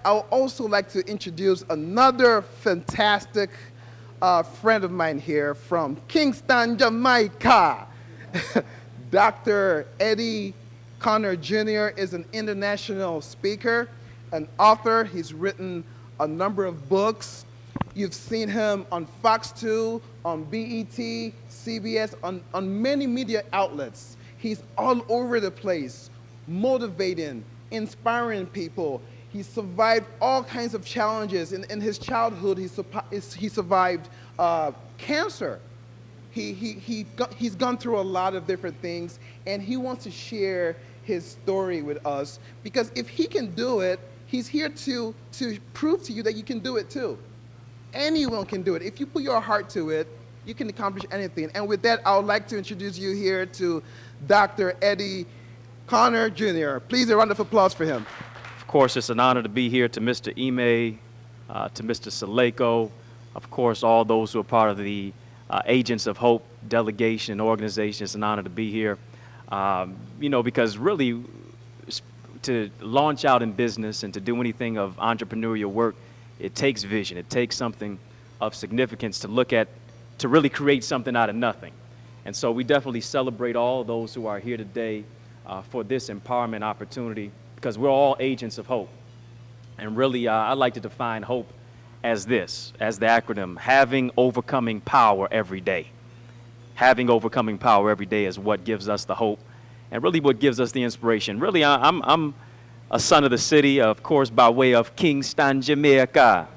I would also like to introduce another fantastic friend of mine here from Kingston, Jamaica. Dr. Eddie Connor Jr. is an international speaker, an author. He's written a number of books. You've seen him on Fox 2, on BET, CBS, on many media outlets. He's all over the place, motivating, inspiring people. He survived all kinds of challenges. In his childhood, he survived cancer. He's gone through a lot of different things, and he wants to share his story with us, because if he can do it, he's here to prove to you that you can do it too. Anyone can do it. If you put your heart to it, you can accomplish anything. And with that, I would like to introduce you here to Dr. Eddie Connor Jr. Please, a round of applause for him. Of course, it's an honor to be here, to Mr. Ime, to Mr. Saleko, of course, all those who are part of the Agents of Hope delegation and organization. It's an honor to be here, because really to launch out in business and to do anything of entrepreneurial work, it takes vision. It takes something of significance to look at, to really create something out of nothing. And so we definitely celebrate all those who are here today for this empowerment opportunity, because we're all agents of hope. And really, I like to define hope as this, as the acronym: having overcoming power every day. Having overcoming power every day is what gives us the hope, and really what gives us the inspiration. Really, I'm a son of the city, of course, by way of Kingston, Jamaica.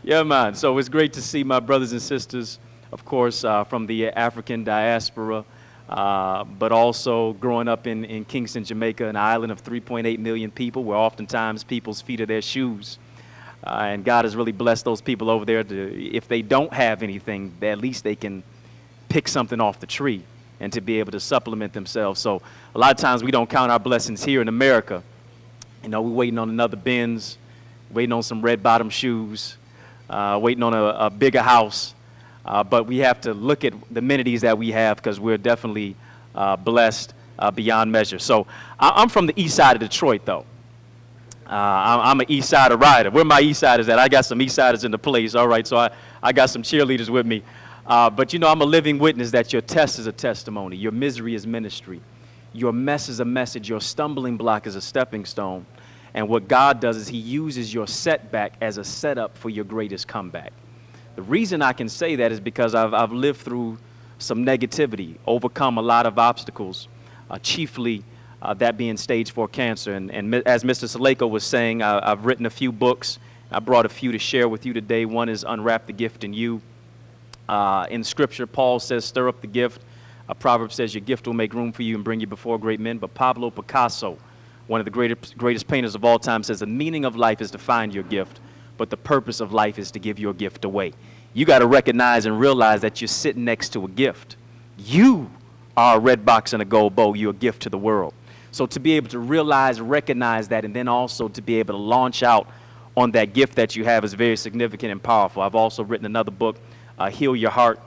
Yeah, man. So it's great to see my brothers and sisters, of course, from the African diaspora, but also growing up in Kingston, Jamaica, an island of 3.8 million people, where oftentimes people's feet are their shoes. And God has really blessed those people over there to, if they don't have anything, at least they can pick something off the tree and to be able to supplement themselves. So a lot of times we don't count our blessings here in America. We're waiting on another Benz, waiting on some red bottom shoes, waiting on a bigger house. But we have to look at the amenities that we have, because we're definitely blessed beyond measure. So I'm from the east side of Detroit, though. I'm an East Sider rider. Where my East Siders at? I got some East Siders in the place. All right, so I got some cheerleaders with me. But I'm a living witness that your test is a testimony. Your misery is ministry. Your mess is a message. Your stumbling block is a stepping stone. And what God does is he uses your setback as a setup for your greatest comeback. The reason I can say that is because I've lived through some negativity, overcome a lot of obstacles, chiefly that being stage 4 cancer. And as Mr. Saleko was saying, I've written a few books. I brought a few to share with you today. One is Unwrap the Gift in You. In Scripture, Paul says, stir up the gift. Proverbs says, your gift will make room for you and bring you before great men. But Pablo Picasso, one of the greatest painters of all time, says the meaning of life is to find your gift, but the purpose of life is to give your gift away. You got to recognize and realize that you're sitting next to a gift. You are a red box and a gold bow. You're a gift to the world. So to be able to realize, recognize that, and then also to be able to launch out on that gift that you have is very significant and powerful. I've also written another book, Heal Your Heart.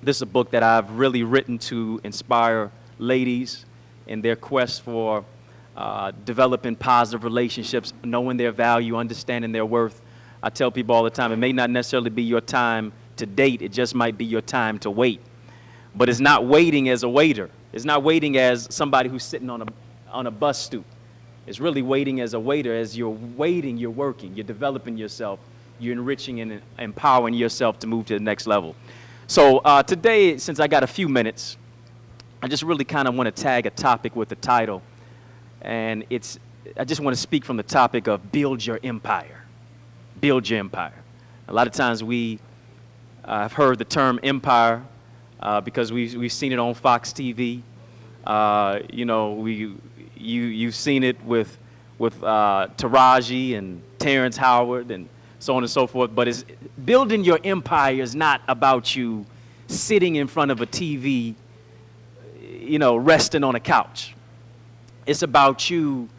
This is a book that I've really written to inspire ladies in their quest for developing positive relationships, knowing their value, understanding their worth. I tell people all the time, it may not necessarily be your time to date, it just might be your time to wait. But it's not waiting as a waiter. It's not waiting as somebody who's sitting on a bus stoop. It's really waiting as a waiter. As you're waiting, you're working, you're developing yourself, you're enriching and empowering yourself to move to the next level. So today, since I got a few minutes, I just really kind of want to tag a topic with the title. And I just want to speak from the topic of build your empire. Build your empire. A lot of times we have heard the term empire because we've seen it on Fox TV. You've seen it with Taraji and Terrence Howard and so on and so forth. But building your empire is not about you sitting in front of a TV, resting on a couch. It's about you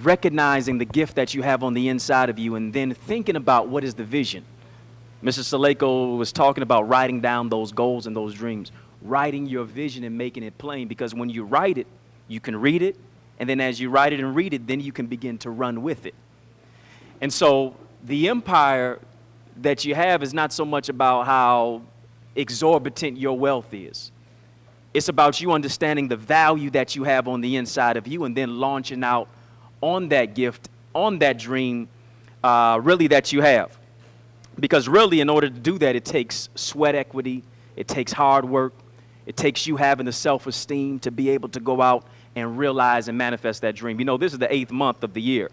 recognizing the gift that you have on the inside of you and then thinking about what is the vision. Mr. Saleko was talking about writing down those goals and those dreams, writing your vision and making it plain, because when you write it, you can read it And then as you write it and read it, then you can begin to run with it. And so the empire that you have is not so much about how exorbitant your wealth is. It's about you understanding the value that you have on the inside of you and then launching out on that gift, on that dream, really that you have. Because really, in order to do that, it takes sweat equity, it takes hard work, it takes you having the self-esteem to be able to go out and realize and manifest that dream. You know, this is the 8th month of the year.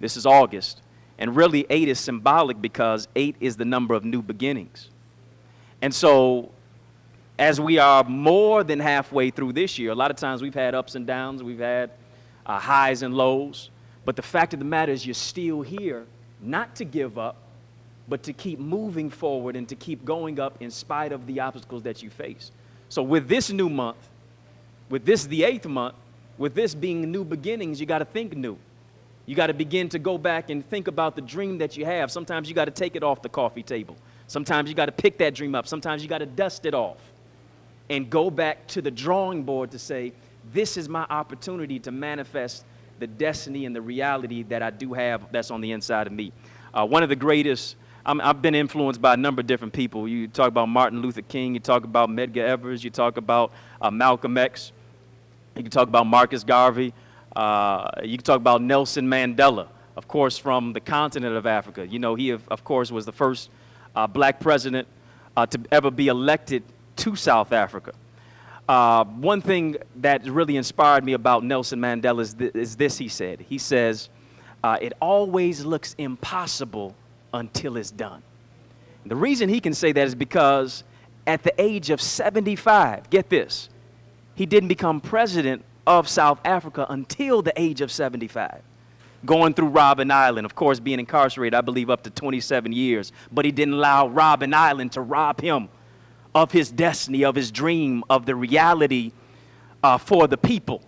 This is August. And really, 8 is symbolic because 8 is the number of new beginnings. And so, as we are more than halfway through this year, a lot of times we've had ups and downs, we've had highs and lows. But the fact of the matter is you're still here, not to give up, but to keep moving forward and to keep going up in spite of the obstacles that you face. So with this new month, with this the 8th month, with this being new beginnings, you got to think new. You got to begin to go back and think about the dream that you have. Sometimes you got to take it off the coffee table. Sometimes you got to pick that dream up. Sometimes you got to dust it off and go back to the drawing board to say, this is my opportunity to manifest the destiny and the reality that I do have that's on the inside of me. One of the greatest, I've been influenced by a number of different people. You talk about Martin Luther King, you talk about Medgar Evers, you talk about Malcolm X, you can talk about Marcus Garvey, you can talk about Nelson Mandela, of course, from the continent of Africa. You know, he, of course, was the first black president to ever be elected to South Africa. One thing that really inspired me about Nelson Mandela is this, he said. He says, it always looks impossible until it's done. And the reason he can say that is because at the age of 75, get this, he didn't become president of South Africa until the age of 75. Going through Robben Island, of course, being incarcerated, I believe, up to 27 years. But he didn't allow Robben Island to rob him of his destiny, of his dream, of the reality for the people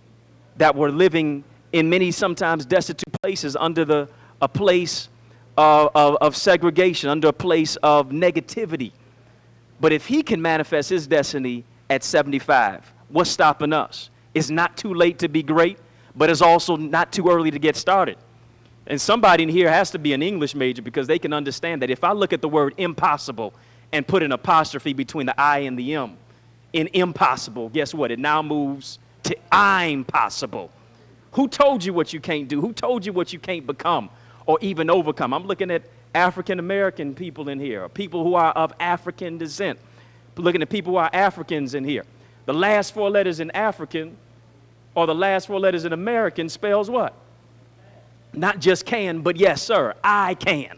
that were living in many sometimes destitute places under a place of segregation, under a place of negativity. But if he can manifest his destiny at 75, what's stopping us? It's not too late to be great, but it's also not too early to get started. And somebody in here has to be an English major because they can understand that if I look at the word impossible and put an apostrophe between the I and the M in impossible, guess what? It now moves to I'm possible. Who told you what you can't do? Who told you what you can't become or even overcome? I'm looking at African-American people in here, people who are of African descent. Looking at people who are Africans in here. The last 4 letters in African or the last 4 letters in American spells what? Not just can, but yes, sir, I can.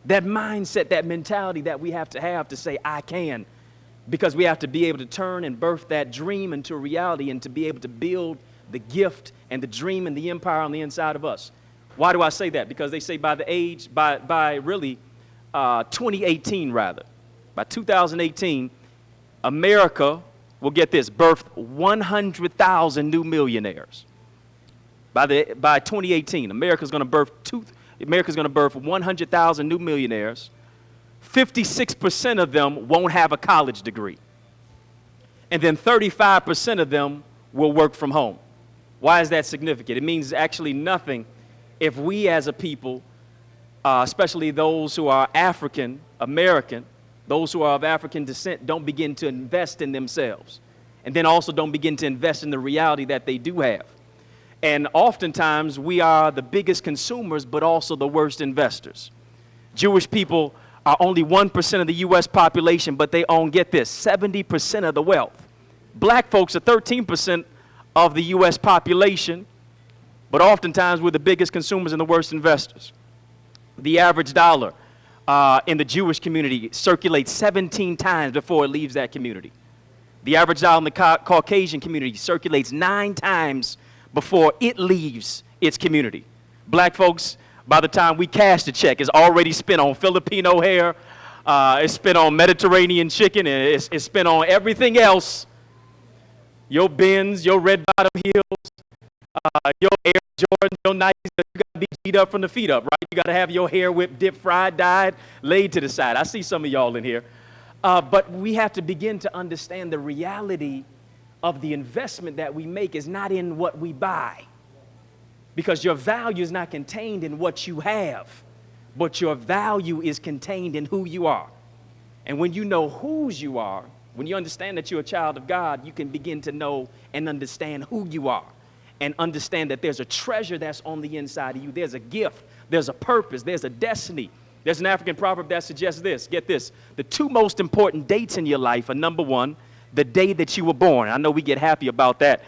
That mindset, that mentality that we have to say, I can, because we have to be able to turn and birth that dream into reality and to be able to build the gift and the dream and the empire on the inside of us. Why do I say that? Because they say by 2018 rather, by 2018, America will get this, birth 100,000 new millionaires. By 2018, America's going to birth 100,000 new millionaires. 56% of them won't have a college degree. And then 35% of them will work from home. Why is that significant? It means actually nothing if we as a people, especially those who are African American, those who are of African descent, don't begin to invest in themselves. And then also don't begin to invest in the reality that they do have. And oftentimes we are the biggest consumers, but also the worst investors. Jewish people are only 1% of the U.S. population, but they own, get this, 70% of the wealth. Black folks are 13% of the U.S. population, but oftentimes we're the biggest consumers and the worst investors. The average dollar in the Jewish community circulates 17 times before it leaves that community. The average dollar in the Caucasian community circulates 9 times before it leaves its community. Black folks, by the time we cash the check, is already spent on Filipino hair, it's spent on Mediterranean chicken, and it's spent on everything else. Your Benz, your red bottom heels, your Air Jordan, your Nikes, you gotta be G'd up from the feet up, right? You gotta have your hair whipped, dipped, fried, dyed, laid to the side. I see some of y'all in here. But we have to begin to understand the reality of the investment that we make is not in what we buy. Because your value is not contained in what you have, but your value is contained in who you are. And when you know whose you are, when you understand that you're a child of God, you can begin to know and understand who you are and understand that there's a treasure that's on the inside of you. There's a gift, there's a purpose, there's a destiny. There's an African proverb that suggests this. Get this. The two most important dates in your life are, number one, the day that you were born. I know we get happy about that.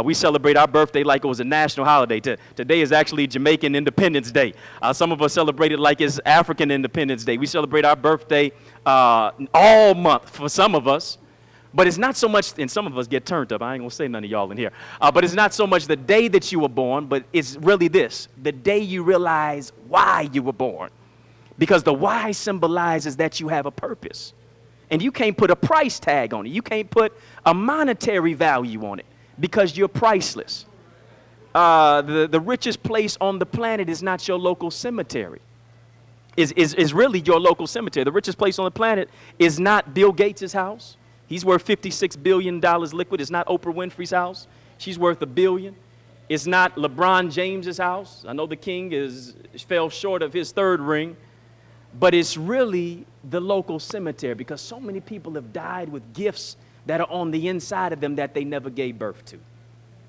We celebrate our birthday like it was a national holiday. Today is actually Jamaican Independence Day. Some of us celebrate it like it's African Independence Day. We celebrate our birthday all month for some of us. But it's not so much, and some of us get turned up. I ain't going to say none of y'all in here. But it's not so much the day that you were born, but it's really this, the day you realize why you were born. Because the why symbolizes that you have a purpose. And you can't put a price tag on it. You can't put a monetary value on it because you're priceless. The richest place on the planet is not your local cemetery. Is really your local cemetery. The richest place on the planet is not Bill Gates' house. He's worth $56 billion liquid. It's not Oprah Winfrey's house. She's worth $1 billion. It's not LeBron James's house. I know the king fell short of his third ring. But it's really the local cemetery because so many people have died with gifts that are on the inside of them that they never gave birth to.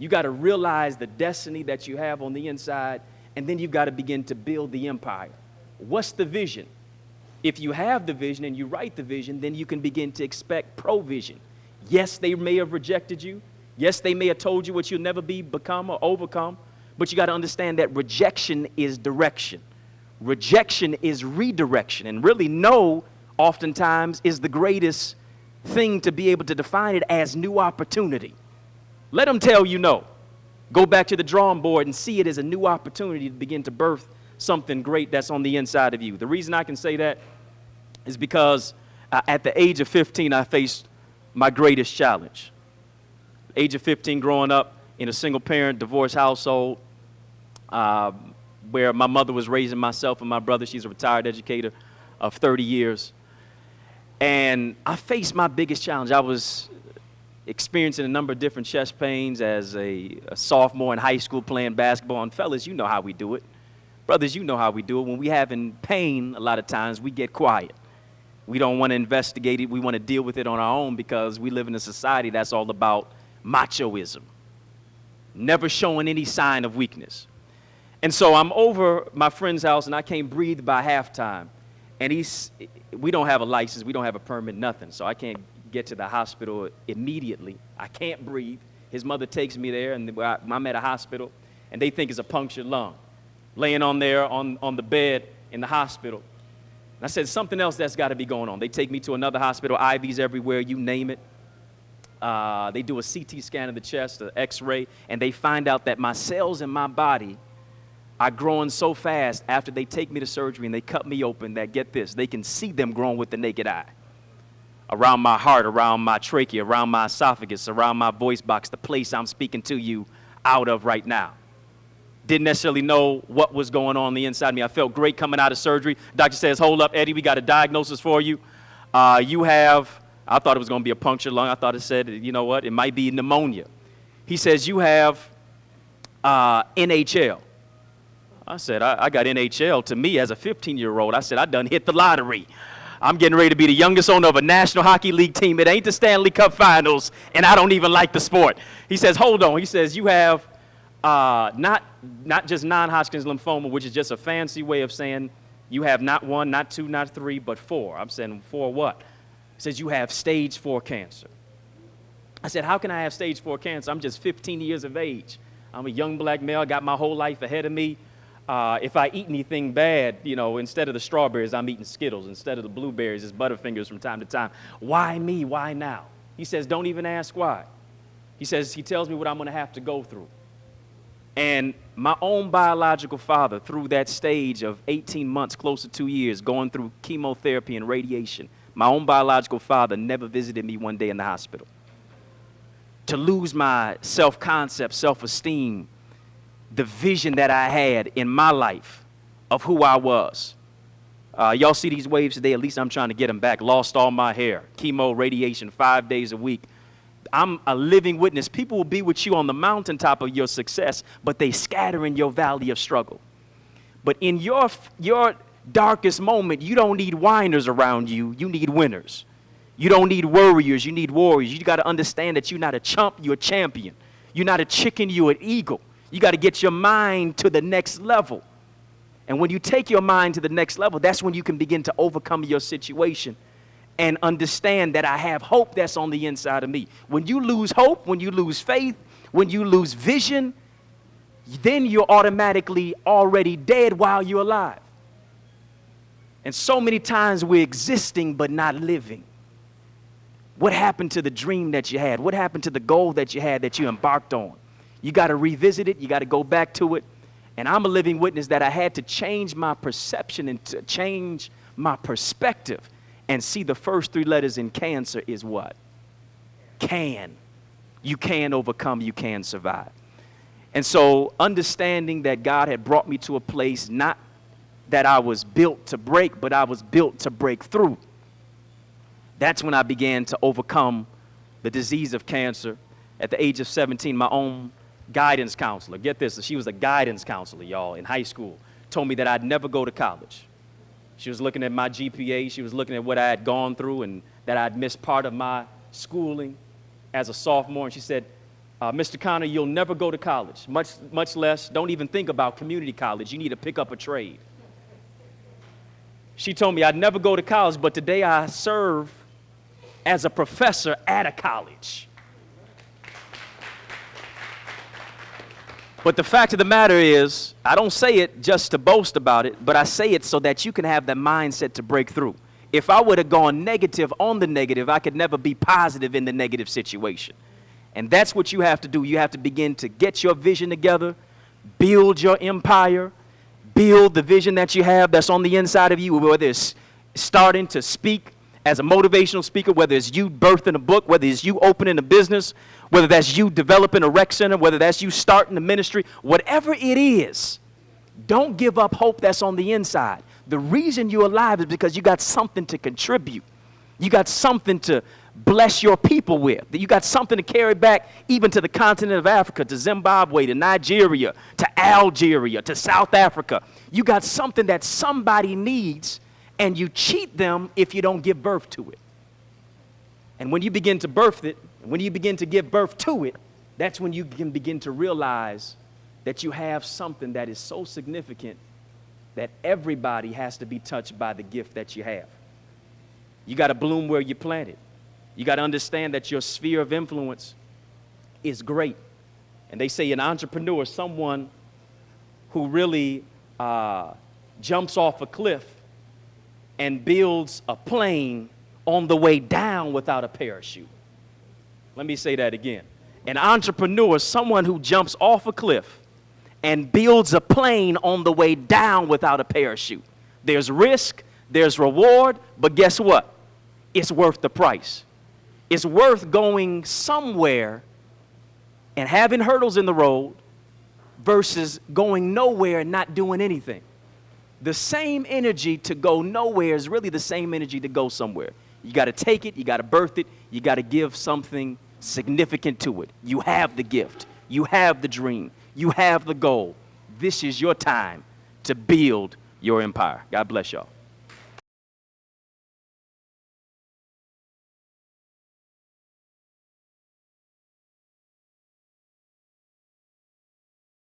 You got to realize the destiny that you have on the inside, and then you've got to begin to build the empire. What's the vision? If you have the vision and you write the vision, then you can begin to expect provision. Yes, they may have rejected you. Yes, they may have told you what you'll never become or overcome, but you got to understand that rejection is direction. Rejection is redirection, and really no oftentimes is the greatest thing to be able to define it as new opportunity. Let them tell you no. Go back to the drawing board and see it as a new opportunity to begin to birth something great that's on the inside of you. The reason I can say that is because at the age of 15, I faced my greatest challenge. Age of 15, growing up in a single-parent, divorced household, where my mother was raising myself and my brother. She's a retired educator of 30 years. And I faced my biggest challenge. I was experiencing a number of different chest pains as a sophomore in high school playing basketball. And fellas, you know how we do it. Brothers, you know how we do it. When we having pain, a lot of times we get quiet. We don't want to investigate it. We want to deal with it on our own because we live in a society that's all about machoism, never showing any sign of weakness. And so I'm over my friend's house, and I can't breathe by halftime. And we don't have a license. We don't have a permit, nothing. So I can't get to the hospital immediately. I can't breathe. His mother takes me there, and I'm at a hospital, and they think it's a punctured lung, laying on there on the bed in the hospital. And I said, something else that's got to be going on. They take me to another hospital, IVs everywhere, you name it. They do a CT scan of the chest, an X-ray, and they find out that my cells in my body are growing so fast after they take me to surgery and they cut me open that, get this, they can see them growing with the naked eye. Around my heart, around my trachea, around my esophagus, around my voice box, the place I'm speaking to you out of right now. Didn't necessarily know what was going on the inside of me. I felt great coming out of surgery. Doctor says, hold up, Eddie, we got a diagnosis for you. You have, I thought it was going to be a punctured lung. I thought it said, you know what, it might be pneumonia. He says, you have NHL. I said, I got NHL. To me, as a 15-year-old, I said, I done hit the lottery. I'm getting ready to be the youngest owner of a National Hockey League team. It ain't the Stanley Cup Finals, and I don't even like the sport. He says, hold on. He says, you have not just non-Hodgkin's lymphoma, which is just a fancy way of saying you have not 1, not 2, not 3, but 4. I'm saying, 4 what? He says, you have stage 4 cancer. I said, how can I have stage 4 cancer? I'm just 15 years of age. I'm a young black male. I got my whole life ahead of me. If I eat anything bad, you know, instead of the strawberries, I'm eating Skittles. Instead of the blueberries, it's Butterfingers from time to time. Why me? Why now? He says, don't even ask why. He says, he tells me what I'm going to have to go through. And my own biological father, through that stage of 18 months, close to 2 years, going through chemotherapy and radiation, my own biological father never visited me one day in the hospital. To lose my self-concept, self-esteem, the vision that I had in my life of who I was. Y'all see these waves today? At least I'm trying to get them back. Lost all my hair. Chemo, radiation, 5 days a week. I'm a living witness. People will be with you on the mountaintop of your success, but they scatter in your valley of struggle. But in your darkest moment, you don't need whiners around you. You need winners. You don't need worriers. You need warriors. You got to understand that you're not a chump. You're a champion. You're not a chicken. You're an eagle. You got to get your mind to the next level. And when you take your mind to the next level, that's when you can begin to overcome your situation and understand that I have hope that's on the inside of me. When you lose hope, when you lose faith, when you lose vision, then you're automatically already dead while you're alive. And so many times we're existing but not living. What happened to the dream that you had? What happened to the goal that you had that you embarked on? You got to revisit it. You got to go back to it. And I'm a living witness that I had to change my perception and to change my perspective and see the first three letters in cancer is what? Can. You can overcome. You can survive. And so understanding that God had brought me to a place, not that I was built to break, but I was built to break through. That's when I began to overcome the disease of cancer. At the age of 17, my own guidance counselor, get this, she was a guidance counselor, y'all, in high school, told me that I'd never go to college. She was looking at my GPA. She was looking at what I had gone through and that I'd missed part of my schooling as a sophomore. And she said, Mr. Connor, you'll never go to college, much less, don't even think about community college. You need to pick up a trade. She told me I'd never go to college, but today I serve as a professor at a college. But the fact of the matter is, I don't say it just to boast about it, but I say it so that you can have that mindset to break through. If I would have gone negative on the negative, I could never be positive in the negative situation. And that's what you have to do. You have to begin to get your vision together, build your empire, build the vision that you have that's on the inside of you, whether it's starting to speak as a motivational speaker, whether it's you birthing a book, whether it's you opening a business, whether that's you developing a rec center, whether that's you starting a ministry, whatever it is, don't give up hope that's on the inside. The reason you're alive is because you got something to contribute. You got something to bless your people with. You got something to carry back even to the continent of Africa, to Zimbabwe, to Nigeria, to Algeria, to South Africa. You got something that somebody needs, and you cheat them if you don't give birth to it. And when you begin to birth it, when you begin to give birth to it, that's when you can begin to realize that you have something that is so significant that everybody has to be touched by the gift that you have. You got to bloom where you planted. You got to understand that your sphere of influence is great. And they say an entrepreneur is someone who really jumps off a cliff and builds a plane on the way down without a parachute. Let me say that again. An entrepreneur is someone who jumps off a cliff and builds a plane on the way down without a parachute. There's risk, there's reward, but guess what? It's worth the price. It's worth going somewhere and having hurdles in the road versus going nowhere and not doing anything. The same energy to go nowhere is really the same energy to go somewhere. You got to take it, you got to birth it, you got to give something significant to it. You have the gift, you have the dream, you have the goal. This is your time to build your empire. God bless y'all.